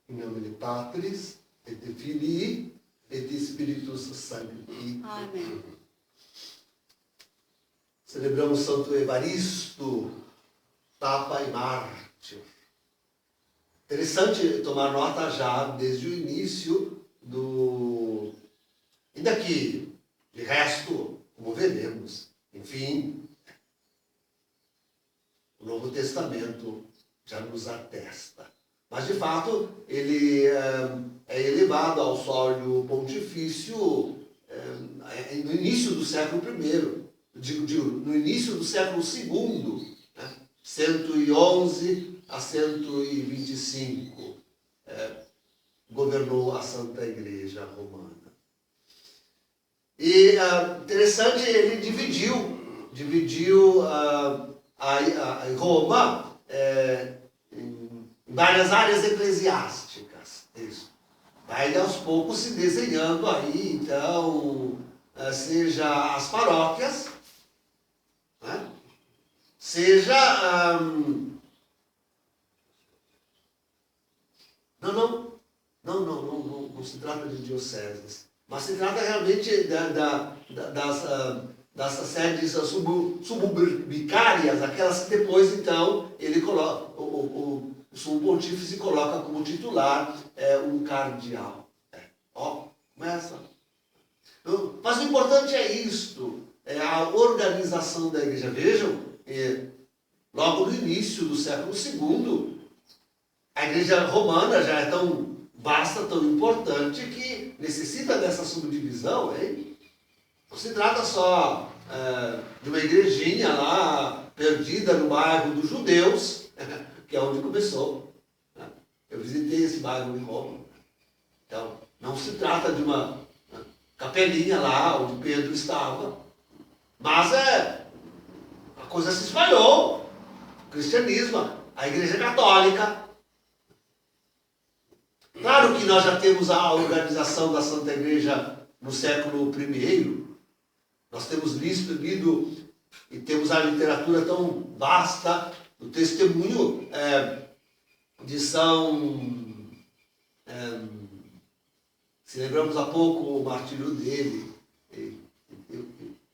Em nome de Patris, et de Filii, et de Spiritus Sancti. Amém. Celebramos Santo Evaristo, Papa e Mártir. Interessante tomar nota já desde o início do... Ainda que, de resto, como veremos, enfim, o Novo Testamento já nos atesta. Mas, de fato, ele é elevado ao sólio pontifício no início do século I, no início do século II, né? 111 a 125, governou a Santa Igreja Romana. E interessante, ele dividiu a Roma em várias áreas eclesiásticas. Isso. Vai aos poucos se desenhando aí, então, seja as paróquias, né? Seja... Não se trata de dioceses, mas se trata realmente das sedes suburbicárias, aquelas que depois, então, ele coloca, o sumo pontífice coloca como titular um cardeal. Começa. Mas o importante é isto, é a organização da igreja. Vejam, logo no início do século II, a igreja romana já é tão vasta, tão importante, que necessita dessa subdivisão, hein? Não se trata só de uma igrejinha lá, perdida no bairro dos judeus, que é onde começou. Eu visitei esse bairro em Roma. Então, não se trata de uma capelinha lá, onde Pedro estava, mas a coisa se espalhou. O cristianismo, a igreja católica. Claro que nós já temos a organização da Santa Igreja no século I. Nós temos lido e temos a literatura tão vasta, o testemunho de São... celebramos há pouco o martírio dele.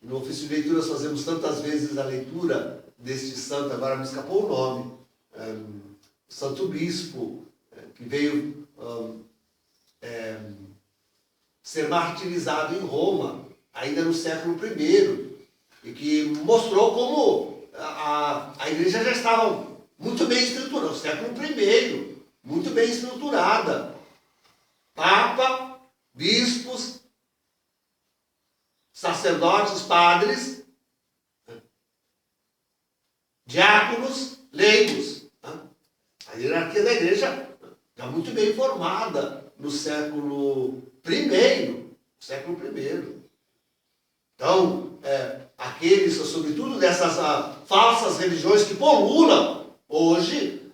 No ofício de leituras fazemos tantas vezes a leitura deste santo, agora me escapou o nome. Santo Bispo, que veio ser martirizado em Roma, ainda no século I, e que mostrou como a igreja já estava muito bem estruturada, no século I, muito bem estruturada. Papa, bispos, sacerdotes, padres, diáconos, leigos. A hierarquia da igreja já muito bem formada no século I. Então, aqueles, sobretudo dessas falsas religiões que pululam hoje,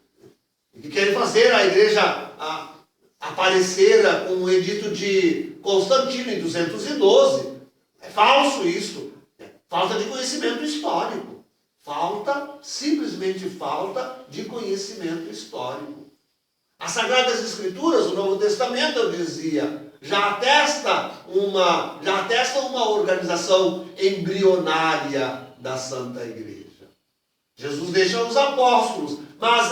que querem fazer a igreja aparecer com o edito de Constantino em 212, é falso isso. Falta de conhecimento histórico. Simplesmente falta de conhecimento histórico. As Sagradas Escrituras, o Novo Testamento, eu dizia, já atesta uma organização embrionária da Santa Igreja. Jesus deixa os apóstolos, mas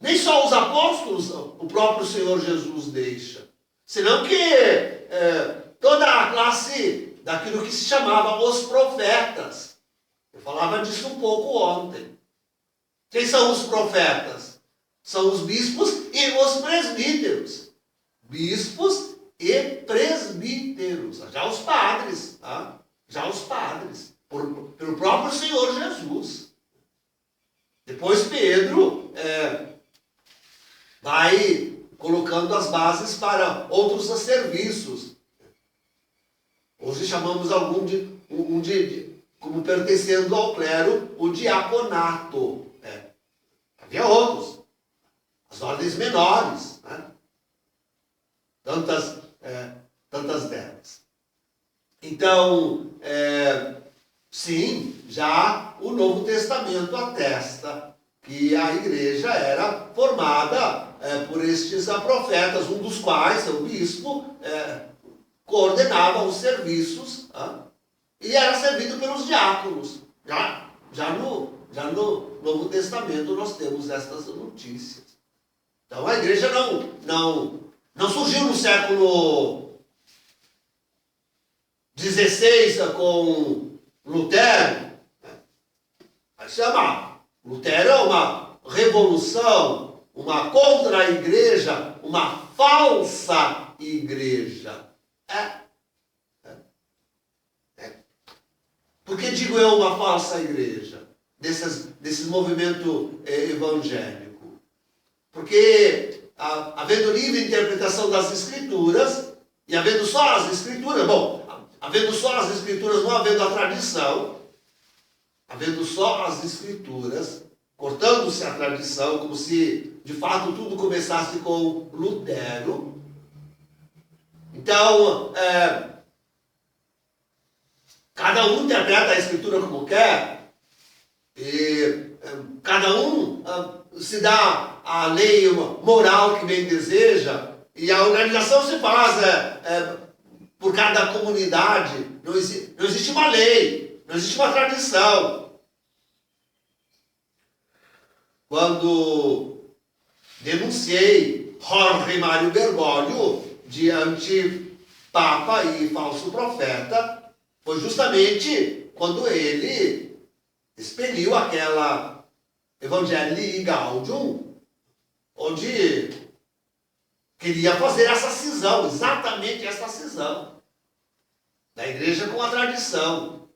nem só os apóstolos o próprio Senhor Jesus deixa, senão que toda a classe daquilo que se chamava os profetas. Eu falava disso um pouco ontem. Quem são os profetas? São os bispos e os presbíteros. Bispos e presbíteros. Já os padres. Tá? Já os padres. Pelo próprio Senhor Jesus. Depois Pedro vai colocando as bases para outros serviços. Hoje chamamos algum como pertencendo ao clero, o diaconato. Havia outros. As ordens menores. Né? Tantas delas. Então, sim, já o Novo Testamento atesta que que a igreja era formada por estes profetas, um dos quais, o bispo, coordenava os serviços e era servido pelos diáconos. Já no Novo Testamento nós temos essas notícias. Então a igreja não surgiu no século XVI com Lutero. Lutero é uma revolução, uma contra-igreja, uma falsa igreja. Por que digo eu uma falsa igreja? Desse movimento evangélico. Porque, havendo livre interpretação das Escrituras, e havendo só as Escrituras, havendo só as Escrituras, não havendo a tradição, havendo só as Escrituras, cortando-se a tradição, como se de fato tudo começasse com Lutero. Então, cada um interpreta a Escritura como quer, e cada um se dá a lei moral que bem deseja, e a organização se faz por cada comunidade. Não existe uma lei, não existe uma tradição. Quando denunciei Jorge Mário Bergoglio de antipapa e falso profeta, foi justamente quando ele expeliu aquela Evangelii Gaudium, onde queria fazer essa cisão, exatamente essa cisão, da igreja com a tradição,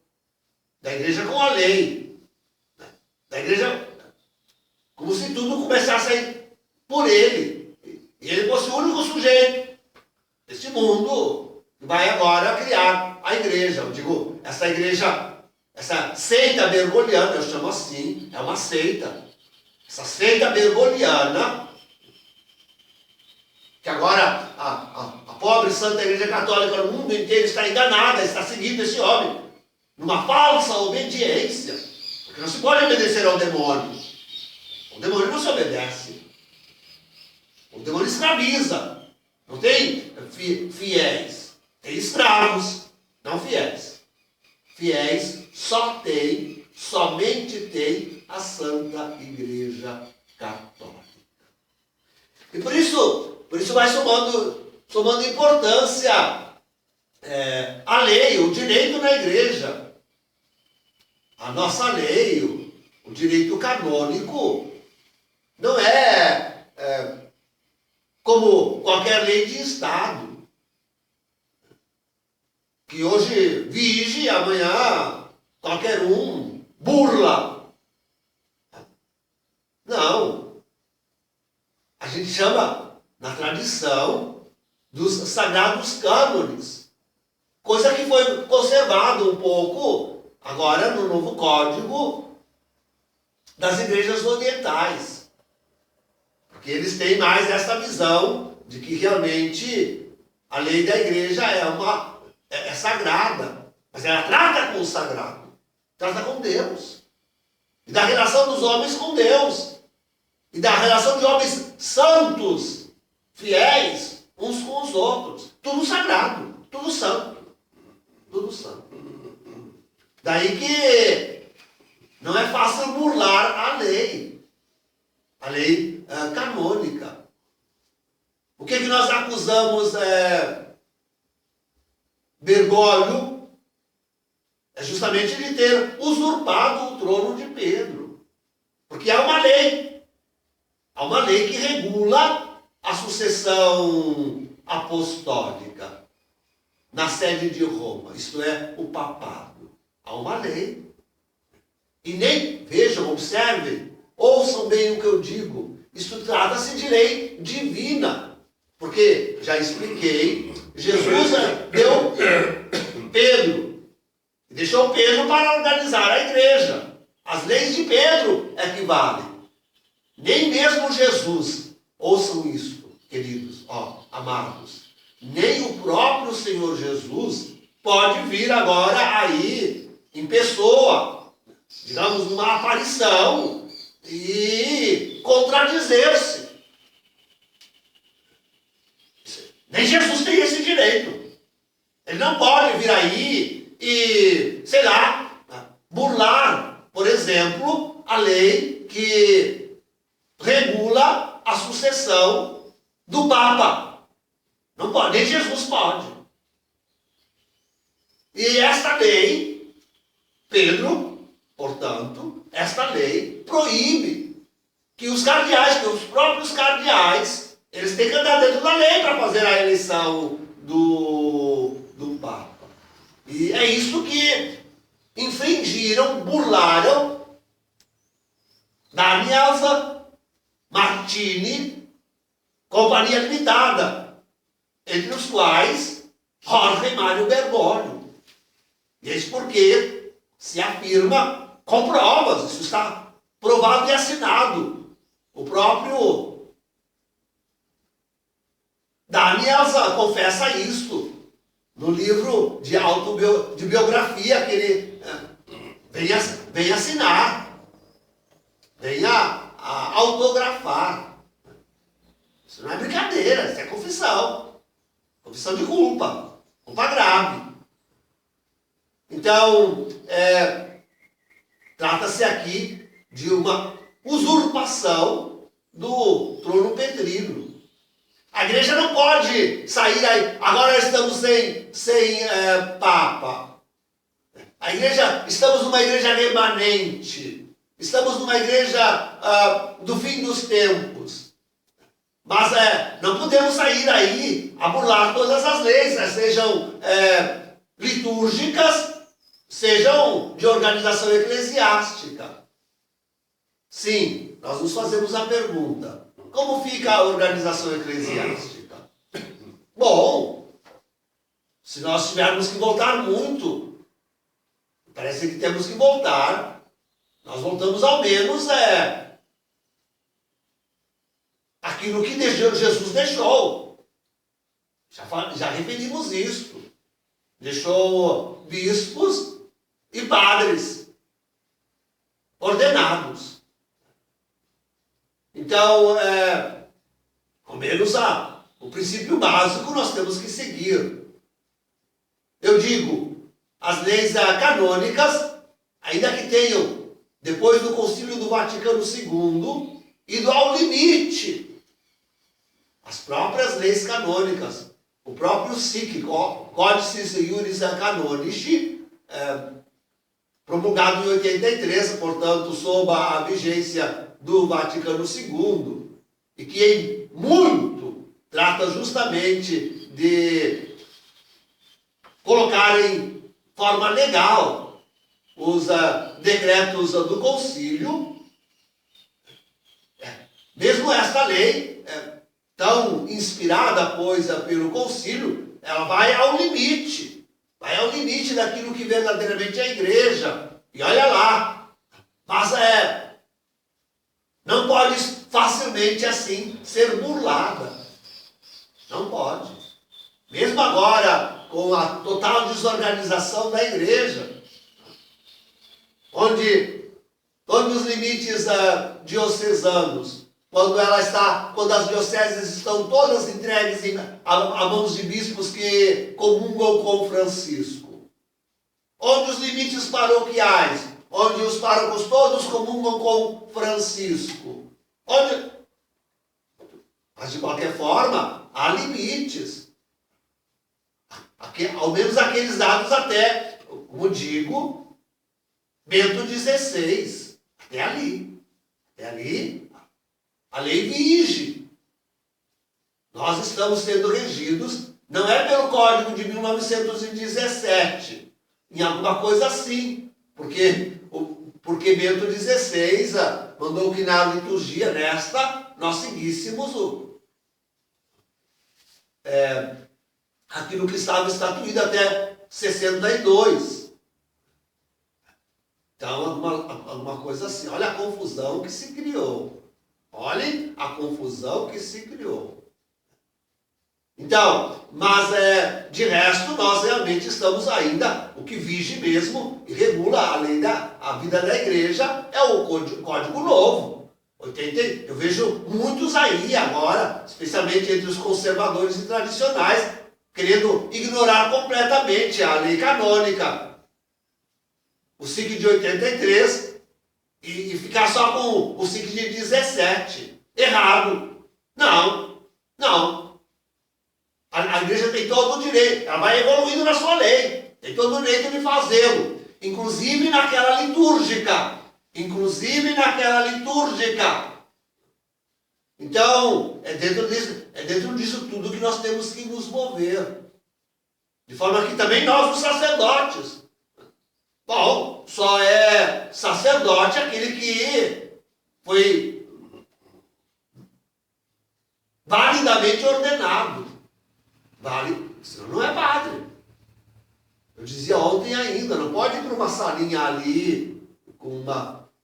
da igreja com a lei, da igreja como se tudo começasse a ir por ele. E ele fosse o único sujeito deste mundo que vai agora criar a igreja. Eu digo, essa igreja, essa seita bergoliana, eu chamo assim, é uma seita. Essa seita bergoliana, que agora a pobre Santa Igreja Católica no mundo inteiro está enganada, está seguindo esse homem, numa falsa obediência. Porque não se pode obedecer ao demônio. O demônio não se obedece. O demônio escraviza. Não tem fiéis. Tem escravos, não fiéis. Fiéis somente tem a Santa Igreja Católica. E por isso vai somando importância a lei, o direito na igreja. A nossa lei, o direito canônico, não é como qualquer lei de Estado, que hoje vige e amanhã qualquer um burla. Não. A gente chama, na tradição, dos sagrados cânones, coisa que foi conservada um pouco agora no novo código das igrejas orientais. Porque eles têm mais essa visão de que realmente a lei da igreja é sagrada. Mas ela trata com o sagrado. Trata com Deus. E da relação dos homens com Deus. E da relação de homens santos, fiéis, uns com os outros. Tudo sagrado. Tudo santo. Tudo santo. Daí que não é fácil burlar a lei canônica. O que nós acusamos Bergoglio? É justamente de ter usurpado o trono de Pedro. Porque há uma lei que regula a sucessão apostólica na sede de Roma, isto é, o papado. Há uma lei. E nem, vejam, observem, ouçam bem o que eu digo. Isto trata-se de lei divina. Porque, já expliquei, Jesus deu Pedro. E deixou Pedro para organizar a igreja. As leis de Pedro é que valem. Nem mesmo Jesus, ouçam isto, queridos, amados, nem o próprio Senhor Jesus pode vir agora aí, em pessoa, digamos, numa aparição, e contradizer-se. Nem Jesus tem esse direito. Ele não pode vir aí e, sei lá, burlar, por exemplo, a lei que regula a sucessão do Papa. Não pode, nem Jesus pode. E esta lei, Pedro, portanto, esta lei proíbe que os cardeais, que os próprios cardeais, eles têm que andar dentro da lei para fazer a eleição do Papa. E é isso que infringiram, burlaram Danielza, Martini, Companhia Limitada, entre os quais Jorge Mário Bergoglio. E isso porque se afirma com provas, isso está provado e assinado. O próprio Danielza confessa isto no livro de biografia que ele vem assinar, vem a autografar. Isso não é brincadeira, isso é confissão. Confissão de culpa, culpa grave. Então, trata-se aqui de uma usurpação do trono petrino. A igreja não pode sair aí, agora estamos sem Papa. A igreja, estamos numa igreja remanente, estamos numa igreja do fim dos tempos. Mas não podemos sair aí a burlar todas as leis, sejam litúrgicas, sejam de organização eclesiástica. Sim, nós nos fazemos a pergunta: como fica a organização eclesiástica? Bom, se nós tivermos que voltar muito, parece que temos que voltar, nós voltamos ao menos aquilo que Jesus deixou. Já referimos isso. Deixou bispos e padres ordenados. Então, ao menos o princípio básico nós temos que seguir. Eu digo, as leis canônicas, ainda que tenham, depois do Concílio do Vaticano II, ido ao limite. As próprias leis canônicas, o próprio SIC, Codicis Iuris Canonici, promulgado em 83, portanto, sob a vigência do Vaticano II, e que em muito trata justamente de colocar em forma legal os decretos do concílio. Mesmo esta lei, tão inspirada, pois, pelo concílio, ela vai ao limite daquilo que verdadeiramente é a igreja. E olha lá, mas não pode facilmente assim ser burlada. Não pode. Mesmo agora, com a total desorganização da igreja, onde os limites diocesanos, quando as dioceses estão todas entregues a mãos de bispos que comungam com Francisco, onde os limites paroquiais, onde os párocos todos comungam com Francisco, mas de qualquer forma há limites, ao menos aqueles dados até, como digo, Bento XVI, até ali a lei vige. Nós estamos sendo regidos, não é pelo Código de 1917, em alguma coisa assim, porque Bento XVI mandou que na liturgia, nesta, nós seguíssemos aquilo que estava estatuído até 62. Então, alguma coisa assim. Olha a confusão que se criou. Olhem a confusão que se criou. Então, Mas de resto nós realmente estamos ainda, o que vige mesmo e regula a lei a vida da igreja é o Código Novo. Eu vejo muitos aí agora, especialmente entre os conservadores e tradicionais, querendo ignorar completamente a lei canônica, o SIC de 83, e ficar só com o SIC de 17. Errado. Não. A igreja tem todo o direito, ela vai evoluindo na sua lei, tem todo o direito de fazê-lo, inclusive naquela litúrgica. Então, é dentro disso tudo que nós temos que nos mover. De forma que também nós, os sacerdotes, bom, só é sacerdote aquele que foi validamente ordenado. Senão não é padre. Eu dizia ontem ainda, não pode ir para uma salinha ali com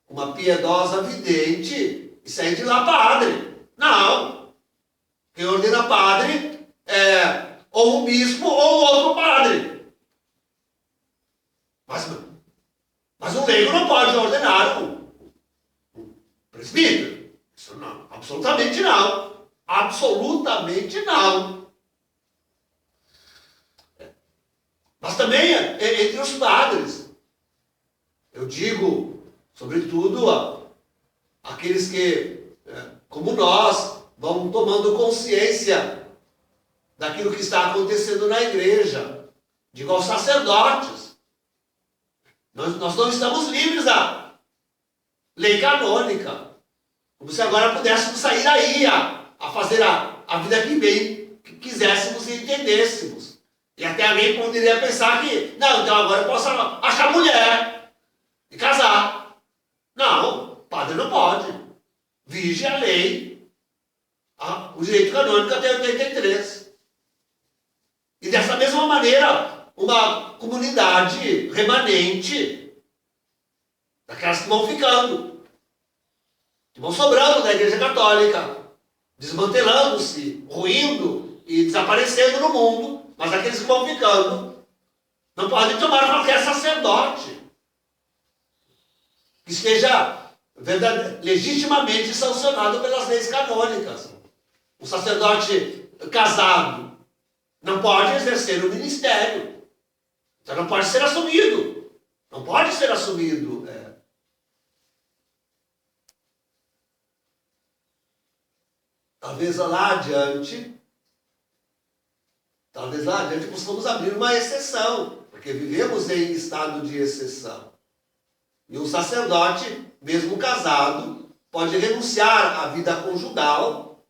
uma piedosa vidente e sair de lá padre. Não. Quem ordena padre é ou um bispo ou outro padre. Mas um leigo não pode ordenar um presbítero. Isso não, absolutamente não. Absolutamente não. Mas também entre os padres. Eu digo, sobretudo, aqueles que, como nós, vão tomando consciência daquilo que está acontecendo na igreja. Digo aos sacerdotes. Nós não estamos livres da lei canônica. Como se agora pudéssemos sair aí a fazer a vida que bem que quiséssemos e entendêssemos. E até alguém poderia pensar que, não, então agora eu posso achar mulher e casar. Não, padre não pode. Vige a lei, o direito canônico até 83. E dessa mesma maneira, uma comunidade remanente, daquelas que vão ficando, que vão sobrando da Igreja Católica, desmantelando-se, ruindo e desaparecendo no mundo. Mas aqueles que vão ficando não podem tomar qualquer sacerdote que esteja legitimamente sancionado pelas leis canônicas. Um sacerdote casado não pode exercer o ministério. Então não pode ser assumido. Não pode ser assumido. Talvez lá adiante possamos abrir uma exceção, porque vivemos em estado de exceção. E um sacerdote, mesmo casado, pode renunciar à vida conjugal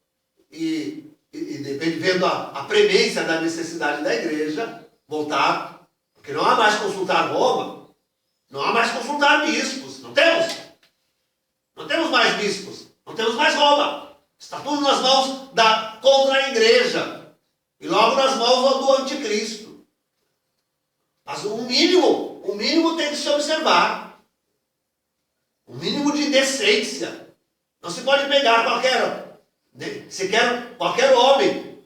e vendo a premência da necessidade da igreja, voltar, porque não há mais consultar Roma, não há mais consultar bispos, não temos mais bispos, não temos mais Roma, está tudo nas mãos contra a igreja. E logo nas mãos do anticristo. Mas um mínimo tem que se observar. Um mínimo de decência. Não se pode pegar qualquer homem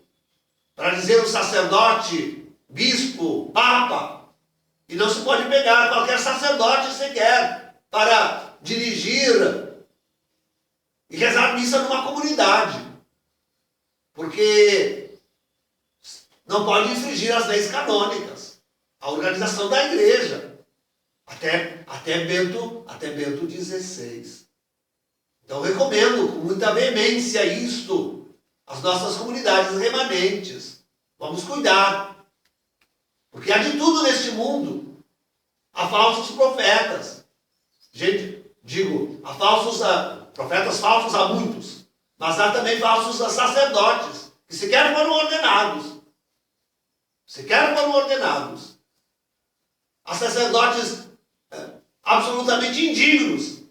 para dizer um sacerdote, bispo, papa. E não se pode pegar qualquer sacerdote sequer para dirigir e rezar missa numa comunidade. Porque não pode infringir as leis canônicas, a organização da igreja, até Bento XVI. Então recomendo com muita veemência isto às nossas comunidades remanentes. Vamos cuidar, porque há de tudo neste mundo. Há falsos profetas. Há profetas falsos há muitos, mas há também falsos sacerdotes, que sequer foram ordenados. Há sacerdotes absolutamente indignos,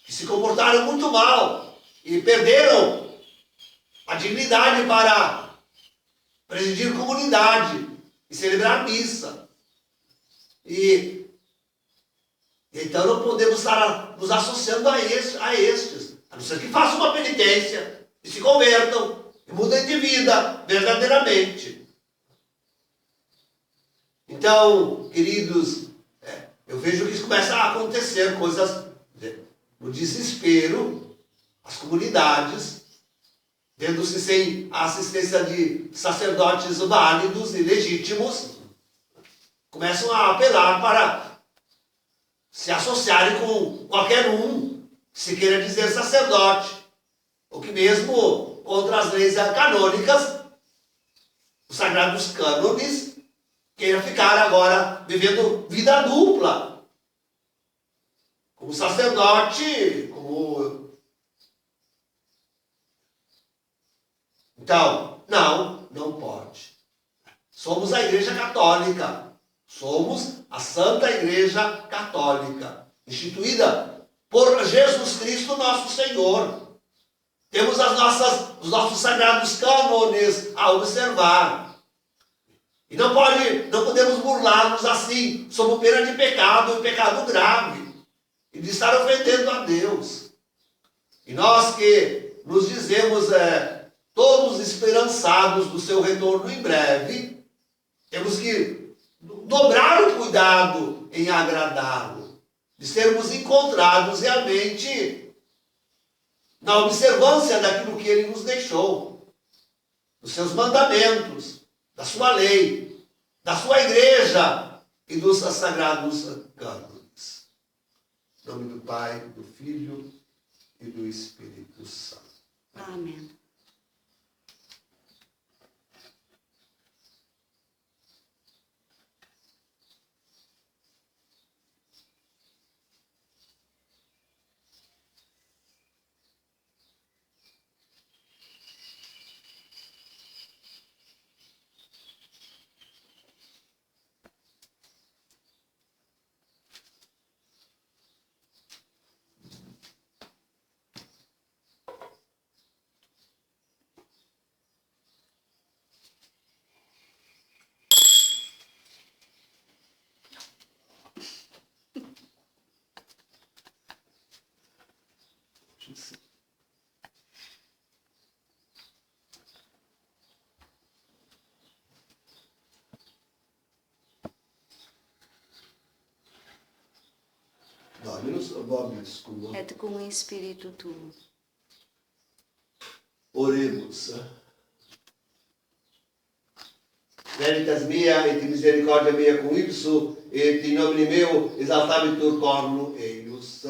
que se comportaram muito mal e perderam a dignidade para presidir comunidade e celebrar missa. E então não podemos estar nos associando a estes, a não ser que façam uma penitência e se convertam E mudem de vida, verdadeiramente. Então, queridos, eu vejo que isso começa a acontecer, coisas no desespero, as comunidades, tendo-se sem a assistência de sacerdotes válidos e legítimos, começam a apelar para se associarem com qualquer um que se queira dizer sacerdote, ou que mesmo contra as leis canônicas, os sagrados cânones, queira ficar agora vivendo vida dupla, como sacerdote, como... Então, não pode. Somos a Igreja Católica. Somos a Santa Igreja Católica, instituída por Jesus Cristo, nosso Senhor. Temos os nossos sagrados cânones a observar. E não podemos burlar-nos assim, sob pena de pecado, e pecado grave, e de estar ofendendo a Deus. E nós que nos dizemos todos esperançados do seu retorno em breve, temos que dobrar o cuidado em agradá-lo, de sermos encontrados realmente na observância daquilo que ele nos deixou, dos seus mandamentos, da sua lei, da sua igreja e dos sagrados cânones. Em nome do Pai, do Filho e do Espírito Santo. Amém. Dominus vobiscum. Et cum spiritu tuo. Oremos. Veritas mea et misericordia mea cum ipsu, et in nomine meo exaltabitur cornu eius.